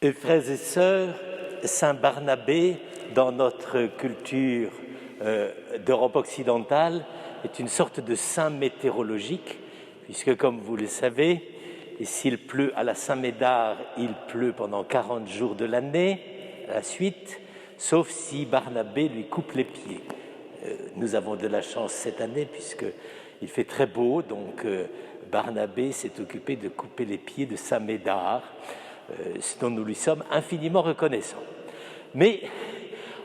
Frères et sœurs, Saint Barnabé, dans notre culture d'Europe occidentale, est une sorte de saint météorologique, puisque comme vous le savez, s'il pleut à la Saint-Médard, il pleut pendant 40 jours de l'année, à la suite, sauf si Barnabé lui coupe les pieds. Nous avons de la chance cette année, puisqu'il fait très beau, donc Barnabé s'est occupé de couper les pieds de Saint-Médard, ce dont nous lui sommes infiniment reconnaissants. Mais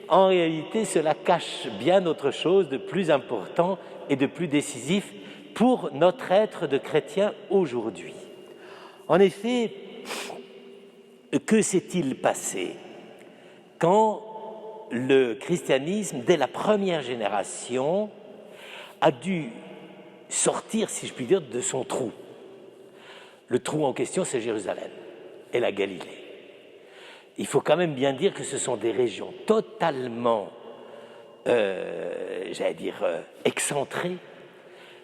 en réalité, cela cache bien autre chose de plus important et de plus décisif pour notre être de chrétien aujourd'hui. En effet, que s'est-il passé quand le christianisme, dès la première génération, a dû sortir, si je puis dire, de son trou? Le trou en question, c'est Jérusalem et la Galilée. Il faut quand même bien dire que ce sont des régions totalement, excentrées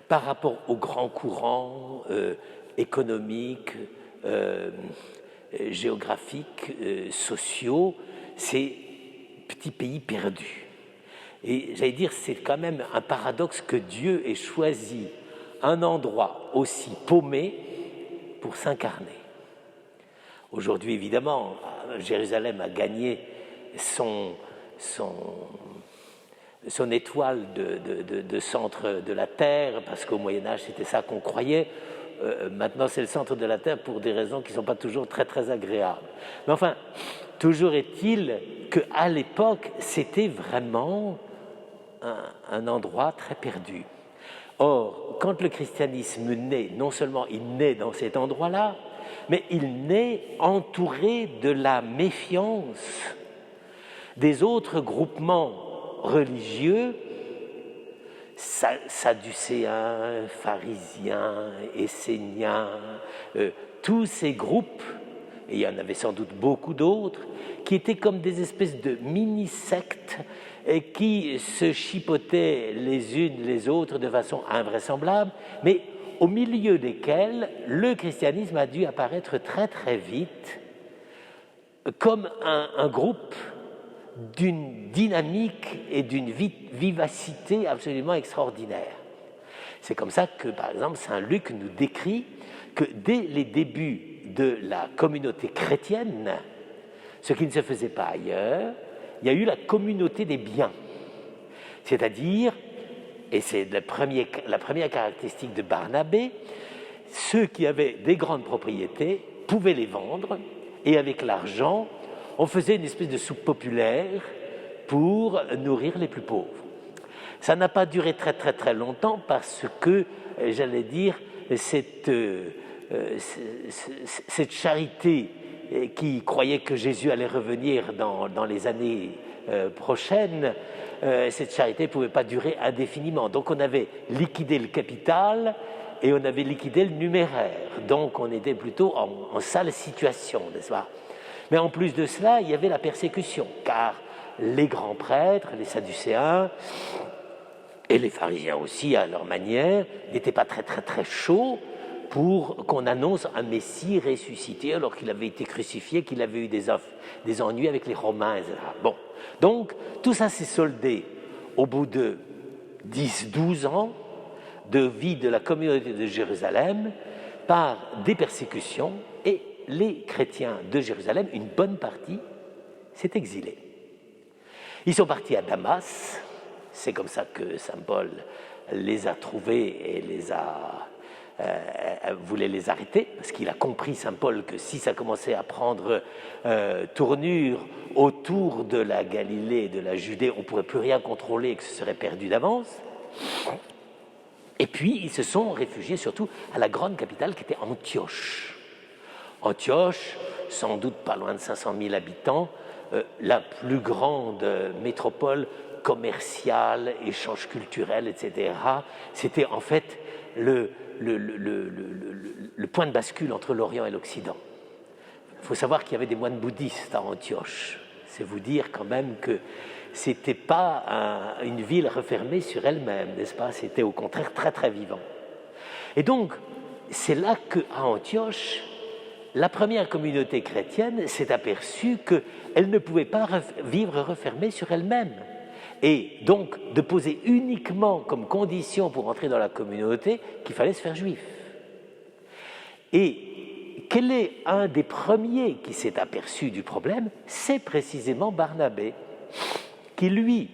par rapport aux grands courants économiques, géographiques, sociaux, ces petits pays perdus. Et c'est quand même un paradoxe que Dieu ait choisi un endroit aussi paumé pour s'incarner. Aujourd'hui, évidemment, Jérusalem a gagné son étoile de centre de la terre, parce qu'au Moyen-Âge, c'était ça qu'on croyait. Maintenant, c'est le centre de la terre pour des raisons qui ne sont pas toujours très, très agréables. Mais enfin, toujours est-il qu'à l'époque, c'était vraiment un endroit très perdu. Or, quand le christianisme naît, non seulement il naît dans cet endroit-là, mais il naît entouré de la méfiance des autres groupements religieux, sadducéens, pharisiens, esséniens, tous ces groupes, et il y en avait sans doute beaucoup d'autres, qui étaient comme des espèces de mini-sectes et qui se chipotaient les unes les autres de façon invraisemblable, mais au milieu desquels le christianisme a dû apparaître très très vite comme un groupe d'une dynamique et d'une vivacité absolument extraordinaire. C'est comme ça que, par exemple, saint Luc nous décrit que dès les débuts de la communauté chrétienne, ce qui ne se faisait pas ailleurs, il y a eu la communauté des biens, c'est-à-dire, et c'est la première caractéristique de Barnabé, ceux qui avaient des grandes propriétés pouvaient les vendre, et avec l'argent, on faisait une espèce de soupe populaire pour nourrir les plus pauvres. Ça n'a pas duré très très très longtemps parce que, cette charité qui croyait que Jésus allait revenir dans les années prochaines, cette charité ne pouvait pas durer indéfiniment. Donc on avait liquidé le capital et on avait liquidé le numéraire. Donc on était plutôt en sale situation, n'est-ce pas? Mais en plus de cela, il y avait la persécution, car les grands prêtres, les sadducéens, et les pharisiens aussi, à leur manière, n'étaient pas très très très chauds pour qu'on annonce un Messie ressuscité alors qu'il avait été crucifié, qu'il avait eu des ennuis avec les Romains, etc. Bon, donc tout ça s'est soldé au bout de 10-12 ans de vie de la communauté de Jérusalem par des persécutions, et les chrétiens de Jérusalem, une bonne partie, s'est exilée. Ils sont partis à Damas, c'est comme ça que saint Paul les a trouvés et voulait les arrêter, parce qu'il a compris, saint Paul, que si ça commençait à prendre tournure autour de la Galilée et de la Judée, on ne pourrait plus rien contrôler et que ce serait perdu d'avance. Et puis, ils se sont réfugiés surtout à la grande capitale qui était Antioche. Antioche, sans doute pas loin de 500 000 habitants, la plus grande métropole commerciale, échange culturel, etc. C'était en fait le point de bascule entre l'Orient et l'Occident. Il faut savoir qu'il y avait des moines bouddhistes à Antioche. C'est vous dire quand même que ce n'était pas une ville refermée sur elle-même, n'est-ce pas? C'était au contraire très très vivant. Et donc, c'est là qu'à Antioche, la première communauté chrétienne s'est aperçue qu'elle ne pouvait pas vivre refermée sur elle-même. Et donc de poser uniquement comme condition pour entrer dans la communauté qu'il fallait se faire juif. Et quel est un des premiers qui s'est aperçu du problème? C'est précisément Barnabé, qui lui,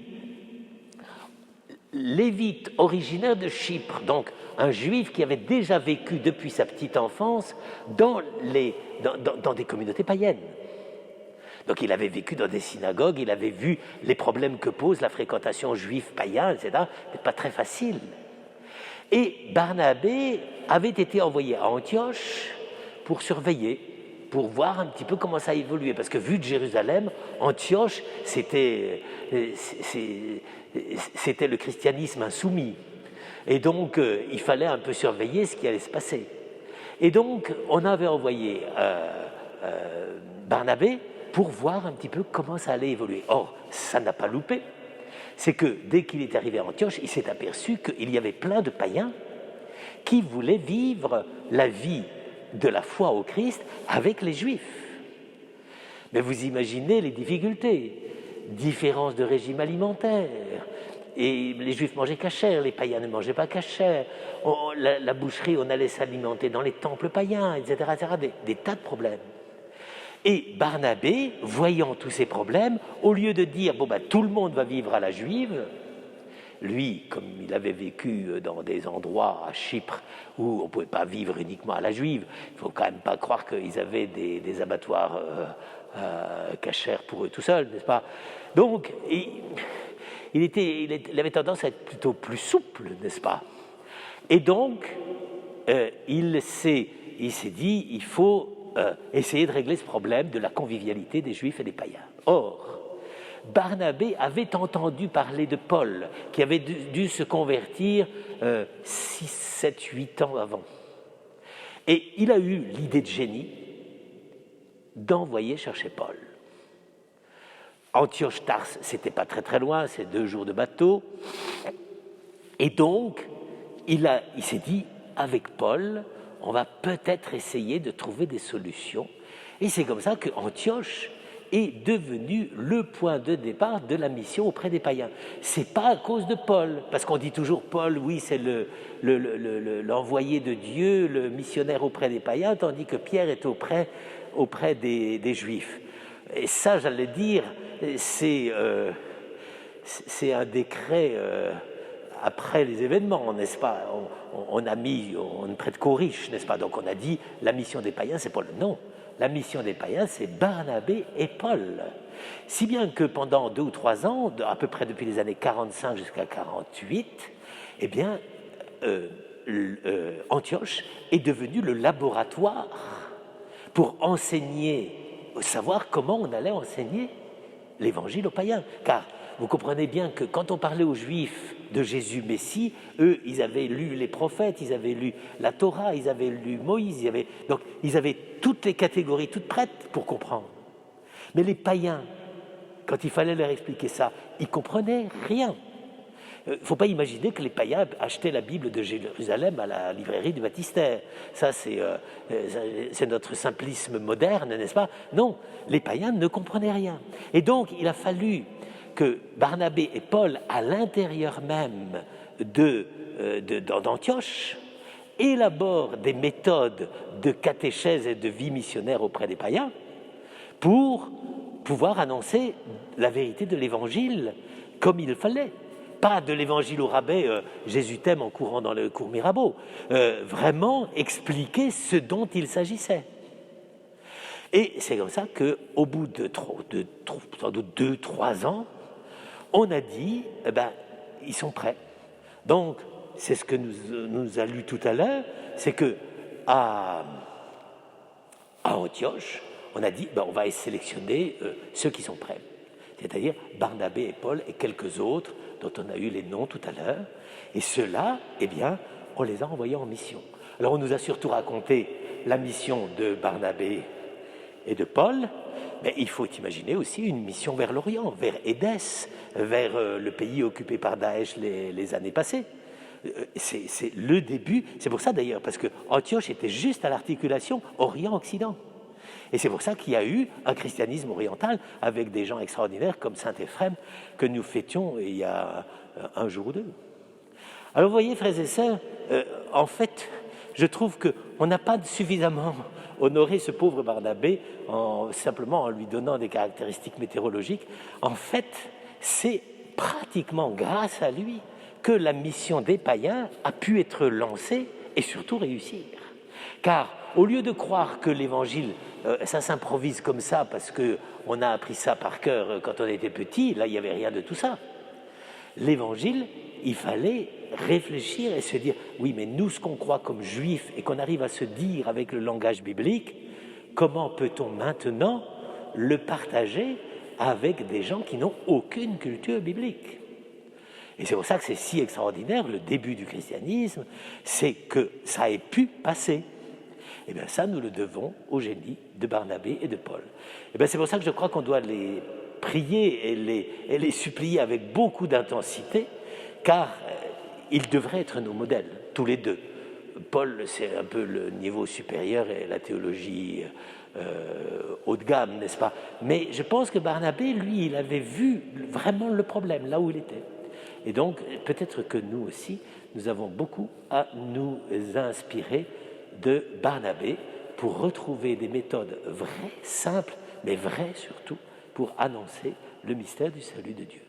lévite originaire de Chypre, donc un juif qui avait déjà vécu depuis sa petite enfance dans des communautés païennes. Donc il avait vécu dans des synagogues, il avait vu les problèmes que pose la fréquentation juive païen, etc. Ce n'est pas très facile. Et Barnabé avait été envoyé à Antioche pour surveiller, pour voir un petit peu comment ça évoluait. Parce que vu de Jérusalem, Antioche, c'était le christianisme insoumis. Et donc, il fallait un peu surveiller ce qui allait se passer. Et donc, on avait envoyé Barnabé pour voir un petit peu comment ça allait évoluer. Or, ça n'a pas loupé. C'est que dès qu'il est arrivé à Antioche, il s'est aperçu qu'il y avait plein de païens qui voulaient vivre la vie de la foi au Christ avec les Juifs. Mais vous imaginez les difficultés, différence de régime alimentaire, et les Juifs mangeaient cachère, les païens ne mangeaient pas cachère, la boucherie, on allait s'alimenter dans les temples païens, etc., des tas de problèmes. Et Barnabé, voyant tous ces problèmes, au lieu de dire « tout le monde va vivre à la juive », lui, comme il avait vécu dans des endroits à Chypre où on ne pouvait pas vivre uniquement à la juive, il ne faut quand même pas croire qu'ils avaient des abattoirs cachers pour eux tout seuls, n'est-ce pas? Donc, il avait tendance à être plutôt plus souple, n'est-ce pas? Et donc, il s'est dit, il faut essayer de régler ce problème de la convivialité des Juifs et des païens. Or, Barnabé avait entendu parler de Paul, qui avait dû se convertir 6, 7, 8 ans avant. Et il a eu l'idée de génie d'envoyer chercher Paul. Antioche-Tars, c'était pas très très loin, c'est 2 jours de bateau. Et donc, il s'est dit, avec Paul, on va peut-être essayer de trouver des solutions. Et c'est comme ça qu'Antioche est devenu le point de départ de la mission auprès des païens. C'est pas à cause de Paul, parce qu'on dit toujours Paul, oui, c'est l'envoyé de Dieu, le missionnaire auprès des païens, tandis que Pierre est auprès des Juifs. Et ça, j'allais dire, c'est un décret après les événements, n'est-ce pas? On ne prête qu'aux riches, n'est-ce pas? Donc on a dit, la mission des païens, c'est Paul. Non, la mission des païens, c'est Barnabé et Paul. Si bien que pendant 2 ou 3 ans, à peu près depuis les années 45 jusqu'à 48, eh bien, Antioche est devenu le laboratoire pour enseigner, savoir comment on allait enseigner l'évangile aux païens. Car vous comprenez bien que quand on parlait aux Juifs de Jésus Messie, eux, ils avaient lu les prophètes, ils avaient lu la Torah, ils avaient lu Moïse, donc ils avaient toutes les catégories toutes prêtes pour comprendre. Mais les païens, quand il fallait leur expliquer ça, ils ne comprenaient rien. Il ne faut pas imaginer que les païens achetaient la Bible de Jérusalem à la librairie du baptistère. Ça, c'est notre simplisme moderne, n'est-ce pas? Non, les païens ne comprenaient rien. Et donc, il a fallu que Barnabé et Paul, à l'intérieur même d'Antioche, élaborent des méthodes de catéchèse et de vie missionnaire auprès des païens pour pouvoir annoncer la vérité de l'Évangile comme il fallait. Pas de l'évangile au rabais, Jésus t'aime en courant dans le cours Mirabeau. Vraiment expliquer ce dont il s'agissait. Et c'est comme ça qu'au bout de sans doute 2-3 ans, on a dit, ils sont prêts. Donc, c'est ce que nous a lu tout à l'heure, c'est qu'à Antioche, on a dit, on va sélectionner ceux qui sont prêts. C'est-à-dire Barnabé et Paul et quelques autres dont on a eu les noms tout à l'heure. Et ceux-là, eh bien, on les a envoyés en mission. Alors on nous a surtout raconté la mission de Barnabé et de Paul, mais il faut imaginer aussi une mission vers l'Orient, vers Édesse, vers le pays occupé par Daesh les années passées. C'est le début, c'est pour ça d'ailleurs, parce que Antioche était juste à l'articulation Orient-Occident. Et c'est pour ça qu'il y a eu un christianisme oriental avec des gens extraordinaires comme saint Éphrem que nous fêtions il y a un jour ou deux. Alors vous voyez, frères et sœurs, en fait, je trouve qu'on n'a pas suffisamment honoré ce pauvre Barnabé simplement en lui donnant des caractéristiques météorologiques. En fait, c'est pratiquement grâce à lui que la mission des païens a pu être lancée et surtout réussir. Car au lieu de croire que l'évangile, ça s'improvise comme ça parce qu'on a appris ça par cœur quand on était petit, là il n'y avait rien de tout ça. L'évangile, il fallait réfléchir et se dire, oui mais nous ce qu'on croit comme juifs et qu'on arrive à se dire avec le langage biblique, comment peut-on maintenant le partager avec des gens qui n'ont aucune culture biblique? Et c'est pour ça que c'est si extraordinaire, le début du christianisme, c'est que ça ait pu passer. Et bien ça, nous le devons au génie de Barnabé et de Paul. Et bien c'est pour ça que je crois qu'on doit les prier et les supplier avec beaucoup d'intensité, car ils devraient être nos modèles, tous les deux. Paul, c'est un peu le niveau supérieur et la théologie haut de gamme, n'est-ce pas? Mais je pense que Barnabé, lui, il avait vu vraiment le problème, là où il était. Et donc, peut-être que nous aussi, nous avons beaucoup à nous inspirer de Barnabé pour retrouver des méthodes vraies, simples, mais vraies surtout, pour annoncer le mystère du salut de Dieu.